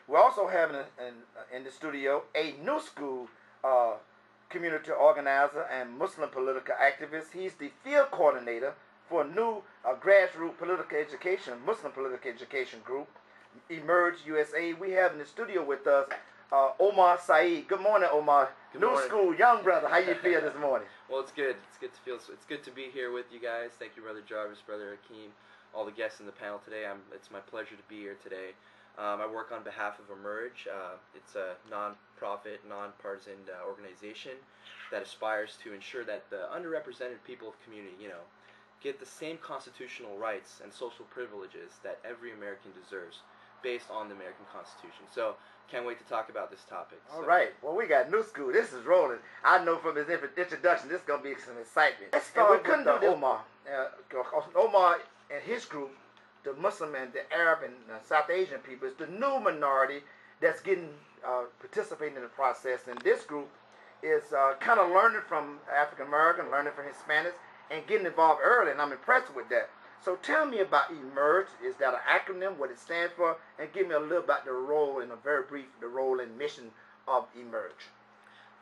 We're also having in the studio a new school community organizer and Muslim political activist. He's the field coordinator for a new grassroots political education, Muslim political education group, Emerge USA. We have in the studio with us Omar Syed. Good morning, Omar. Good new morning. school, young brother. How you feel this morning? Well, it's good. It's good to be here with you guys. Thank you, Brother Jarvis, Brother Akeem, all the guests in the panel today. It's my pleasure to be here today. I work on behalf of Emerge. It's a non-profit, non-partisan organization that aspires to ensure that the underrepresented people of the community, get the same constitutional rights and social privileges that every American deserves based on the American Constitution. So, can't wait to talk about this topic. All right. Well, we got new school. This is rolling. I know from his introduction, this is going to be some excitement. Let's start with Omar. Omar and his group, the Muslim and the Arab and South Asian people, is the new minority that's getting participating in the process. And this group is kind of learning from African American, learning from Hispanics, and getting involved early. And I'm impressed with that. So tell me about Emerge. Is that an acronym, what it stands for? And give me a little about the role, in a very brief, the role and mission of Emerge.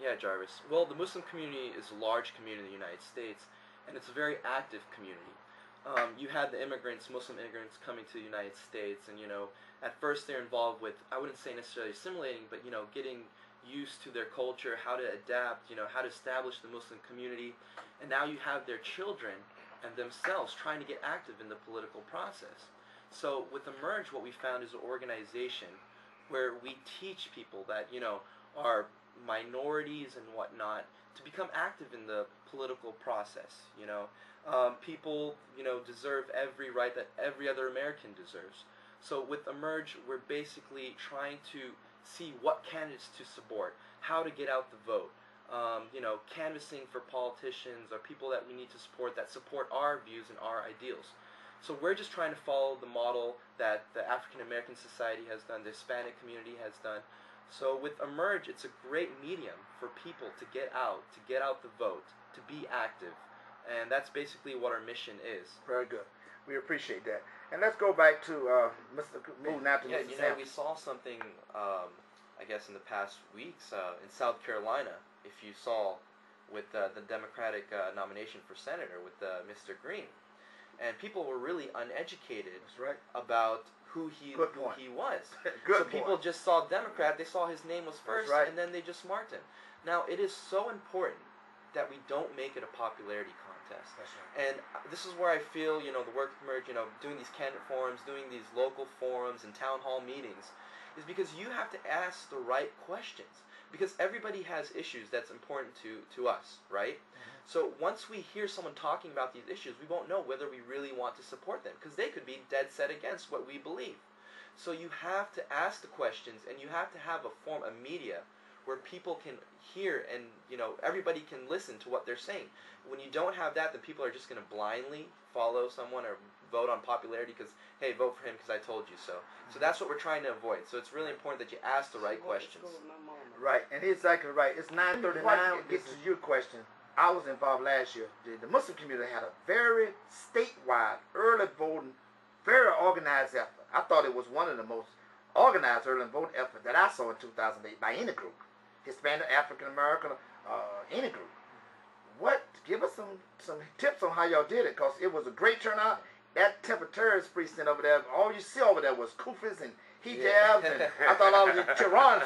Yeah, Jarvis. Well, the Muslim community is a large community in the United States, and it's a very active community. You had the Muslim immigrants coming to the United States, and at first they're involved with, I wouldn't say necessarily assimilating, but getting used to their culture, how to adapt, how to establish the Muslim community, and now you have their children and themselves trying to get active in the political process. So with Emerge, what we found is an organization where we teach people that are minorities and whatnot to become active in the political process. People deserve every right that every other American deserves. So with Emerge, we're basically trying to see what candidates to support, how to get out the vote. Canvassing for politicians or people that we need to support that support our views and our ideals. So we're just trying to follow the model that the African American Society has done, the Hispanic community has done. So with Emerge, it's a great medium for people to get out the vote, to be active. And that's basically what our mission is. Very good. We appreciate that. And let's go back to Mr. Move now to Mr. Sam. We saw something, I guess, in the past weeks in South Carolina. If you saw with the Democratic nomination for senator with Mr. Green, and people were really uneducated about who he was. So people just saw Democrat, they saw his name was first, and then they just marked him. Now it is so important that we don't make it a popularity contest. And this is where I feel, the work of Emerge, doing these candidate forums, doing these local forums and town hall meetings, is because you have to ask the right questions. Because everybody has issues that's important to us, right? Mm-hmm. So once we hear someone talking about these issues, we won't know whether we really want to support them, because they could be dead set against what we believe. So you have to ask the questions, and you have to have a media where people can hear and everybody can listen to what they're saying. When you don't have that, then people are just going to blindly follow someone or vote on popularity because, hey, vote for him because I told you so. So that's what we're trying to avoid. So it's really important that you ask the right questions. Right, and he's exactly right. It's 9:39. Gets to your question. I was involved last year. The Muslim community had a very statewide early voting, very organized effort. I thought it was one of the most organized early voting efforts that I saw in 2008 by any group, Hispanic, African American, any group. Give us some tips on how y'all did it, because it was a great turnout. That Tampa terrorist precinct over there, all you see over there was kufis and hijabs, and I thought I was in Tehran.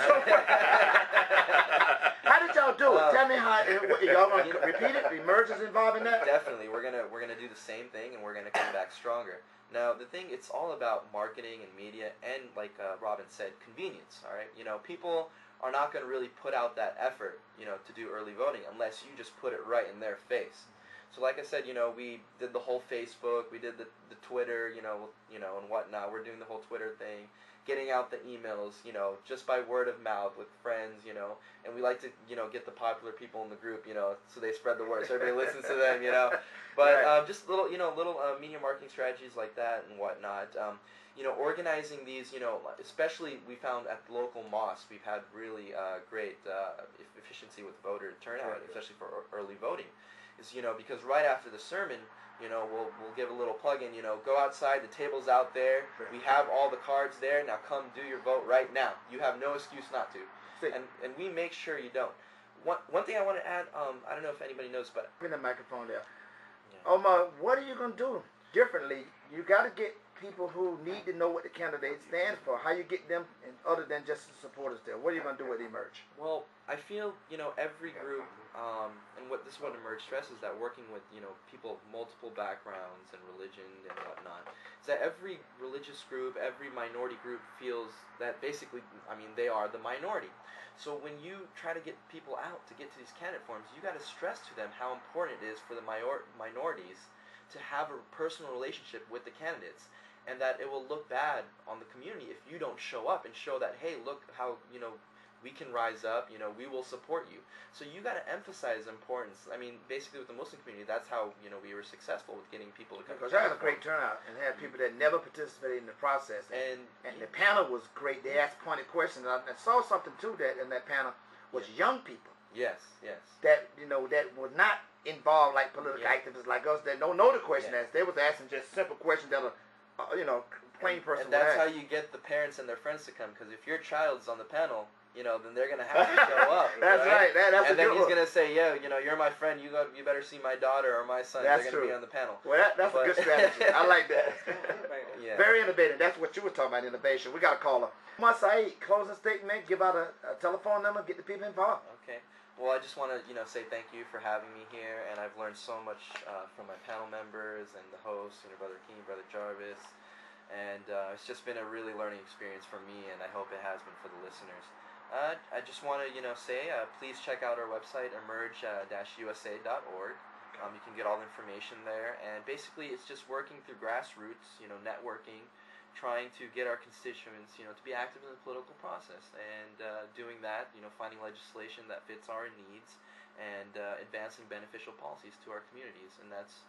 How did y'all do it? Tell me how. Y'all gonna repeat it? Emerge is involved in that? Definitely, we're gonna do the same thing, and we're gonna come back stronger. Now, the thing, it's all about marketing and media, and like Robin said, convenience. All right, people are not going to really put out that effort, to do early voting unless you just put it right in their face. So like I said, we did the whole Facebook, we did the Twitter, and whatnot. We're doing the whole Twitter thing, getting out the emails, just by word of mouth with friends, and we like to, get the popular people in the group, so they spread the word, so everybody listens to them, But just little media marketing strategies like that and whatnot. Organizing these, especially we found at the local mosque, we've had really great efficiency with voter turnout, especially for early voting. Is because right after the sermon, we'll give a little plug in. Go outside. The table's out there. Sure. We have all the cards there. Now come do your vote right now. You have no excuse not to. And we make sure you don't. One thing I want to add. I don't know if anybody knows, but in the microphone there. Yeah. Omar, what are you gonna do differently? You got to get people who need to know what the candidate stands for. How you get them, other than just the supporters there? What are you gonna do with Emerge? Well, I feel every group, and what Emerge stresses that working with people of multiple backgrounds and religion and whatnot, is that every religious group, every minority group feels that basically, they are the minority. So when you try to get people out to get to these candidate forums, you got to stress to them how important it is for the minorities to have a personal relationship with the candidates, and that it will look bad on the community if you don't show up and show that, hey, look how we can rise up, we will support you. So you got to emphasize importance. Basically with the Muslim community, that's how we were successful with getting people to come. Because I had a great turnout and had people that never participated in the process, and the panel was great. They asked pointed questions. I saw something too that in that panel was young people. Yes. That that were not involved like political activists like us that don't know the question asked. They was asking just simple questions that are plain person. And that's how you get the parents and their friends to come, because if your child's on the panel, then they're gonna have to show up. That's right. That's and then he's gonna say, "Yeah, you're my friend. You better see my daughter or my son. That's they're gonna be on the panel." Well, that's a good strategy. I like that. Yeah. Very innovative. That's what you were talking about, innovation. We got a caller. Omar Syed, closing statement. Give out a telephone number. Get the people involved. Okay. Well, I just want to say thank you for having me here, and I've learned so much from my panel members and the hosts, Brother King, Brother Jarvis, and it's just been a really learning experience for me, and I hope it has been for the listeners. I just want to, say, please check out our website, emerge-usa.org. You can get all the information there, and basically it's just working through grassroots, networking, trying to get our constituents, to be active in the political process, and doing that, finding legislation that fits our needs, and advancing beneficial policies to our communities, and that's,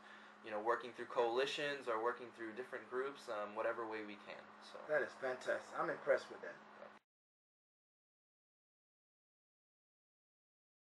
working through coalitions or working through different groups, whatever way we can. So that is fantastic. I'm impressed with that.